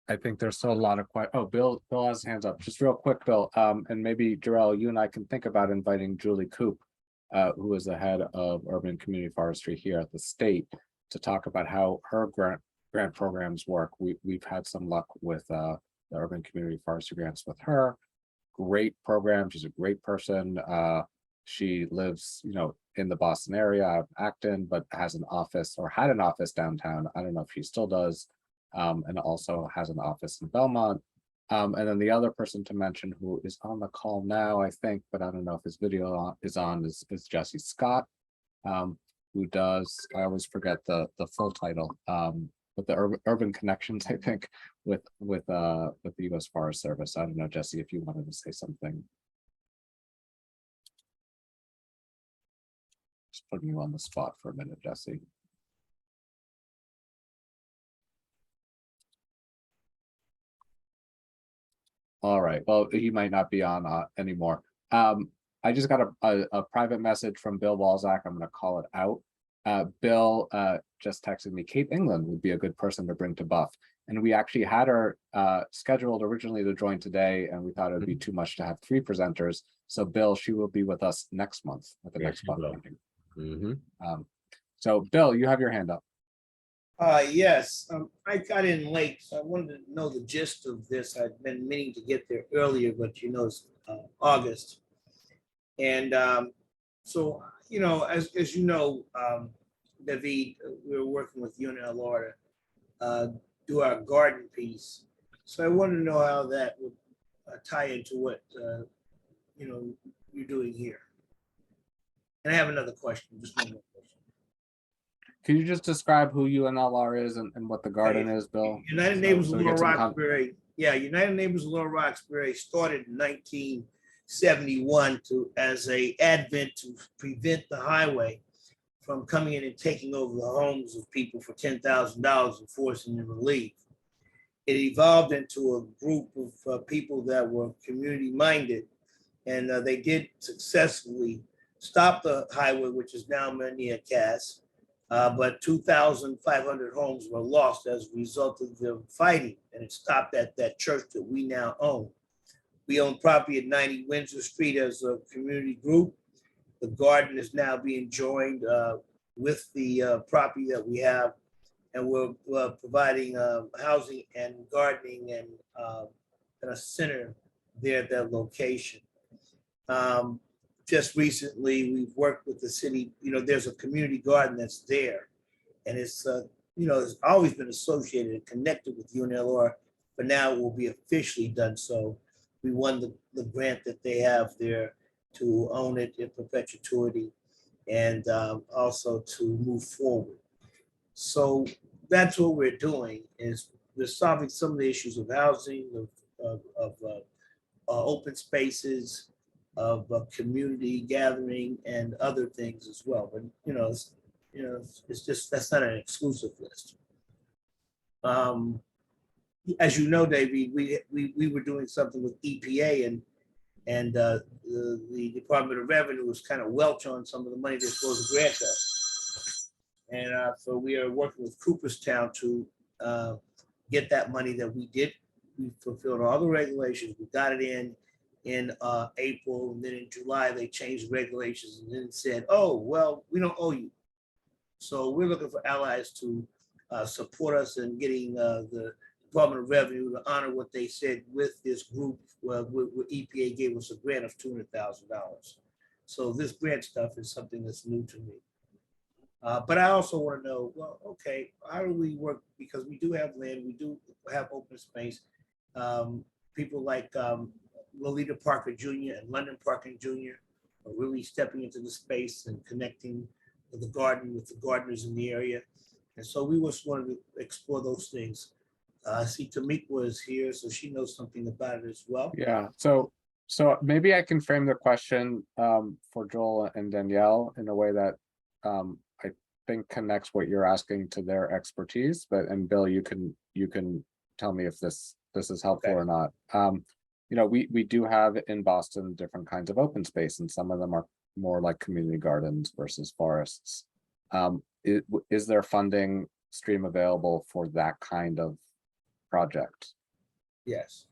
I think there's still a lot of questions. Oh, Bill has his hands up. Just real quick, Bill, and maybe Jarrell, you and I can think about inviting Julie Coop, who is the head of urban community forestry here at the state, to talk about how her grant programs work. We've had some luck with the urban community forestry grants with her. Great program. She's a great person. She lives, in the Boston area, Acton, but has an office, or had an office downtown. I don't know if she still does, and also has an office in Belmont. And then the other person to mention who is on the call now, I think, but I don't know if his video is on, is Jesse Scott, who does, I always forget the full title, but the urban connections, I think, with the U.S. Forest Service. I don't know, Jesse, if you wanted to say something. Just putting you on the spot for a minute, Jesse. All right, well, he might not be on anymore. I just got a private message from Bill Walzak. I'm going to call it out. Bill just texted me, Kate England would be a good person to bring to Buff. And we actually had her scheduled originally to join today, and we thought it would be too much to have 3 presenters. So Bill, she will be with us next month at the next Buff meeting. So Bill, you have your hand up.
Yes, I got in late, so I wanted to know the gist of this. I've been meaning to get there earlier, but it's August. And so, as you know, David, we were working with UNLR to do our garden piece. So I wanted to know how that would tie into what, you're doing here. And I have another question, just one more question.
Can you just describe who UNLR is and what the garden is, Bill?
United Neighbors of Little Roxbury Yeah, United Neighbors of Little Roxbury started in 1971 as a advent to prevent the highway from coming in and taking over the homes of people for $10,000 and forcing them to leave. It evolved into a group of people that were community minded, and they did successfully stop the highway, which is now near Cass. But 2,500 homes were lost as a result of the fighting, and it stopped at that church that we now own. We own property at 90 Windsor Street as a community group. The garden is now being joined with the property that we have, and we're providing housing and gardening and a center there at that location. Just recently, we've worked with the city. There's a community garden that's there, and it's it's always been associated and connected with UNLR, but now it will be officially done. So we won the grant that they have there to own it in perpetuity, and also to move forward. So that's what we're doing, is we're solving some of the issues of housing, of open spaces, of community gathering, and other things as well. But it's just, that's not an exclusive list. As you know, David, we were doing something with EPA, and the Department of Revenue was kind of welch on some of the money they're supposed to grant us. And so we are working with Cooperstown to get that money that we did. We fulfilled all the regulations. We got it in April, and then in July they changed the regulations and then said, oh, well, we don't owe you. So we're looking for allies to support us in getting the Department of Revenue to honor what they said with this group, where EPA gave us a grant of $200,000. So this grant stuff is something that's new to me. But I also want to know, well, okay, how do we work? Because we do have land, we do have open space. People like Lolita Parker Jr. and London Parker Jr. are really stepping into the space and connecting the garden with the gardeners in the area. And so we just wanted to explore those things. I see Tamika is here, so she knows something about it as well.
Yeah, so maybe I can frame the question for Joel and Danielle in a way that I think connects what you're asking to their expertise. And Bill, you can tell me if this is helpful or not. We do have in Boston different kinds of open space, and some of them are more like community gardens versus forests. Is there funding stream available for that kind of project?
Yes.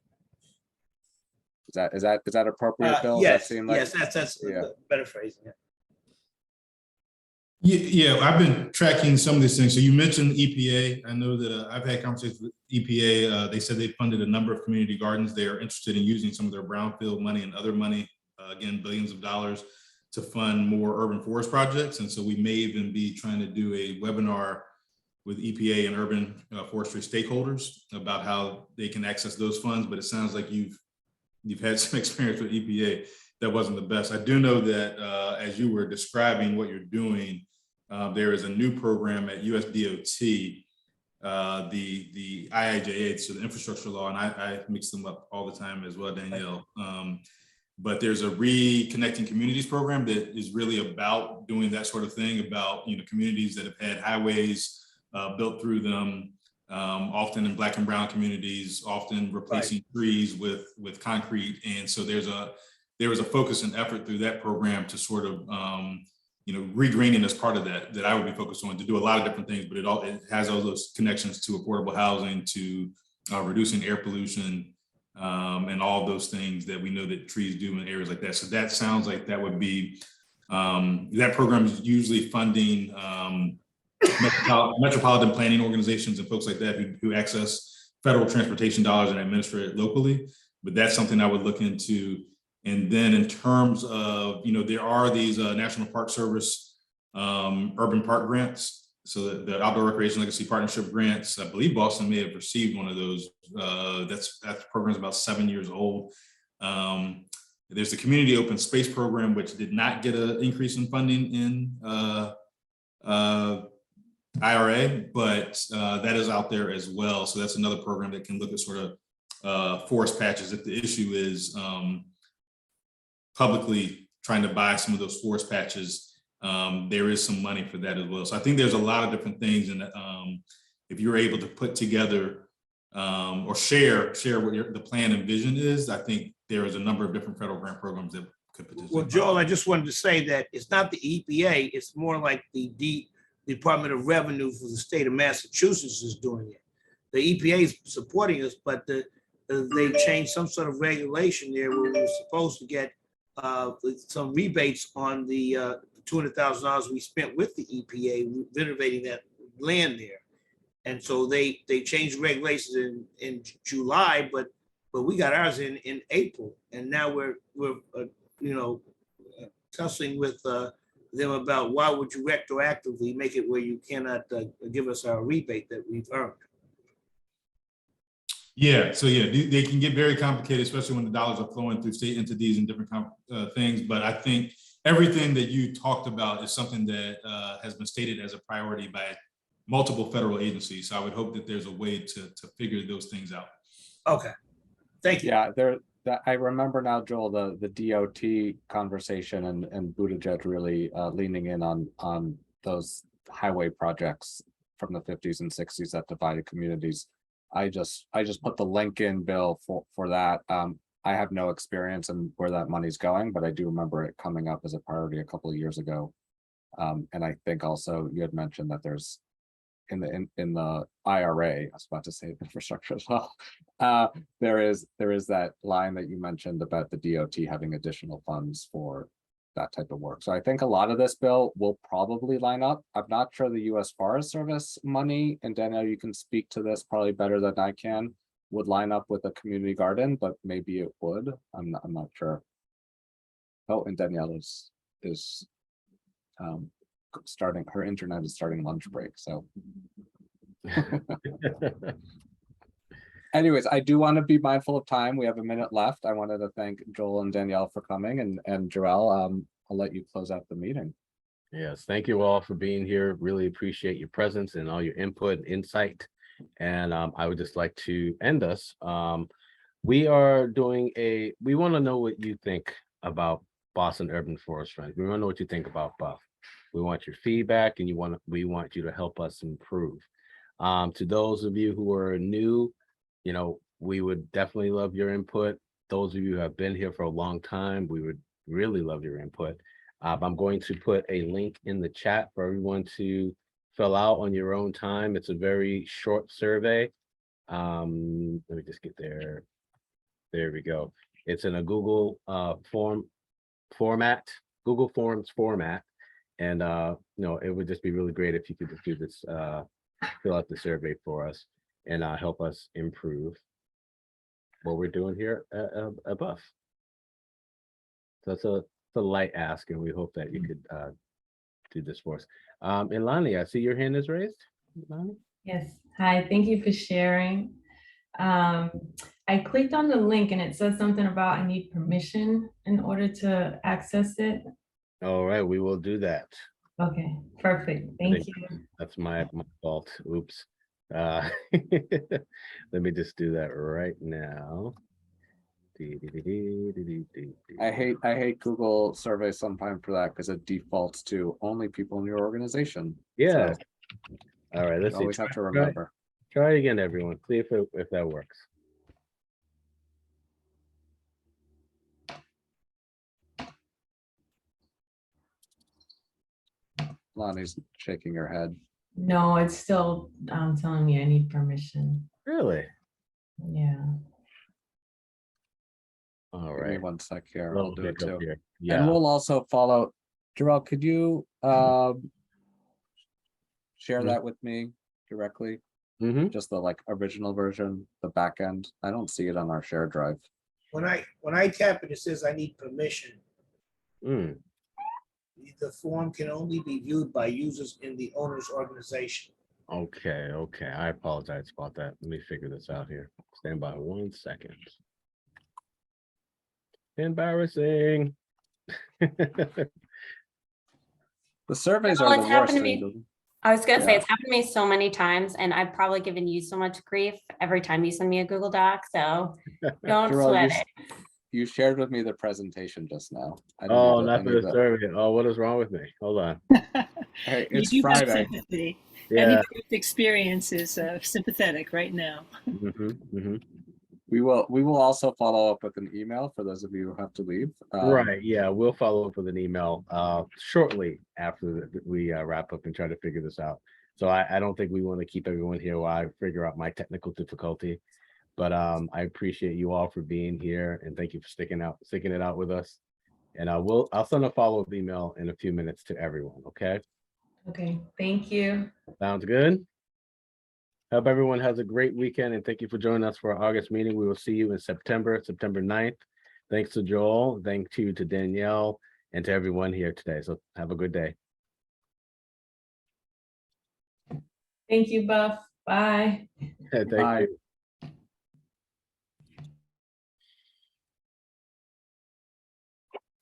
Is that appropriate, Bill?
Yes,
Does that
that's better phrasing.
Yeah, I've been tracking some of these things. So you mentioned EPA. I know that I've had conversations with EPA. They said they funded a number of community gardens. They are interested in using some of their brownfield money and other money, again, billions of dollars, to fund more urban forest projects. And so we may even be trying to do a webinar with EPA and urban forestry stakeholders about how they can access those funds. But it sounds like you've had some experience with EPA. That wasn't the best. I do know that as you were describing what you're doing, there is a new program at USDOT, the IIJA, so the infrastructure law, and I mix them up all the time as well, Danielle. But there's a reconnecting communities program that is really about doing that sort of thing, about communities that have had highways built through them, often in Black and brown communities, often replacing trees with concrete. And so there was a focus and effort through that program to sort of regreening as part of that I would be focused on, to do a lot of different things, but it has all those connections to affordable housing, to reducing air pollution, and all those things that we know that trees do in areas like that. So that sounds like that would be, that program is usually funding metropolitan planning organizations and folks like that who access federal transportation dollars and administer it locally. But that's something I would look into. And then in terms of, there are these National Park Service urban park grants. So the Outdoor Recreation Legacy Partnership grants, I believe Boston may have received one of those. That program's about 7 years old. There's the Community Open Space Program, which did not get an increase in funding in IRA, but that is out there as well. So that's another program that can look at sort of forest patches. If the issue is publicly trying to buy some of those forest patches, there is some money for that as well. So I think there's a lot of different things, and if you're able to put together or share what the plan and vision is, I think there is a number of different federal grant programs that could potentially.
Well, Joel, I just wanted to say that it's not the EPA, it's more like the Department of Revenue for the state of Massachusetts is doing it. The EPA is supporting us, but they changed some sort of regulation there where we were supposed to get some rebates on the $200,000 we spent with the EPA renovating that land there. And so they changed regulations in July, but we got ours in April, and now we're tussling with them about why would you retroactively make it where you cannot give us our rebate that we've earned.
Yeah, so yeah, they can get very complicated, especially when the dollars are flowing through state entities and different things. But I think everything that you talked about is something that has been stated as a priority by multiple federal agencies. So I would hope that there's a way to figure those things out.
Okay, thank you.
Yeah, I remember now, Joel, the DOT conversation and Buttigieg really leaning in on those highway projects from the 50s and 60s that divided communities. I just put the link in, Bill, for that. I have no experience in where that money's going, but I do remember it coming up as a priority a couple of years ago. And I think also you had mentioned that there's in the IRA, I was about to say infrastructure as well. There is that line that you mentioned about the DOT having additional funds for that type of work. So I think a lot of this bill will probably line up. I'm not sure the U.S. Forest Service money, and Danielle, you can speak to this probably better than I can, would line up with a community garden, but maybe it would. I'm not sure. Oh, and Danielle is starting, her internet is starting lunch break, so. Anyways, I do want to be mindful of time. We have a minute left. I wanted to thank Joel and Danielle for coming, and Joel, I'll let you close out the meeting.
Yes, thank you all for being here. Really appreciate your presence and all your input and insight. And I would just like to end us. We are doing we want to know what you think about Boston Urban Forest Friends. We want to know what you think about Buff. We want your feedback, and we want you to help us improve. To those of you who are new, we would definitely love your input. Those of you who have been here for a long time, we would really love your input. I'm going to put a link in the chat for everyone to fill out on your own time. It's a very short survey. Let me just get there. There we go. It's in a Google format, Google Forms format. And it would just be really great if you could just do this, fill out the survey for us and help us improve what we're doing here at Buff. So it's a light ask, and we hope that you could do this for us. And Lonnie, I see your hand is raised. Lonnie?
Yes. Hi, thank you for sharing. I clicked on the link and it says something about I need permission in order to access it.
All right, we will do that.
Okay, perfect. Thank you.
That's my fault. Oops. Let me just do that right now.
I hate Google surveys sometimes for that because it defaults to only people in your organization.
Yeah.
So,
all right, let's see.
Always have to remember.
Try it again, everyone. See if that works.
Lonnie's shaking her head.
No, it's still telling me I need permission.
Really?
Yeah.
All
Give me
right.
1 sec here. I'll do it too.
Yeah.
And we'll also follow. Joel, could you share that with me directly? Just the original version, the back end. I don't see it on our shared drive.
When I tap it, it says I need permission. The form can only be viewed by users in the owner's organization.
Okay. I apologize about that. Let me figure this out here. Stand by 1 second. Embarrassing.
The surveys
Well,
are
it's
the worst.
happened to me
I was gonna say,
Yeah.
it's happened to me so many times and I've probably given you so much grief every time you send me a Google Doc, so don't
Joel,
sweat it.
you shared with me the presentation just now. I didn't
Oh,
have
not
any
for
of
the
the-
survey. Oh, what is wrong with me? Hold on.
Hey,
You
it's
do have
Friday.
sympathy.
Yeah.
Anybody with experience is sympathetic right now.
We will also follow up with an email for those of you who have to leave.
Right, yeah, we'll follow up with an email shortly after we wrap up and try to figure this out. So I don't think we want to keep everyone here while I figure out my technical difficulty. But I appreciate you all for being here and thank you for sticking it out with us. And I'll send a follow-up email in a few minutes to everyone, okay?
Okay, thank you.
Sounds good? Hope everyone has a great weekend and thank you for joining us for our August meeting. We will see you in September 9th. Thanks to Joel, thank you to Danielle and to everyone here today. So have a good day.
Thank you, Buff. Bye.
Thank
Bye.
you.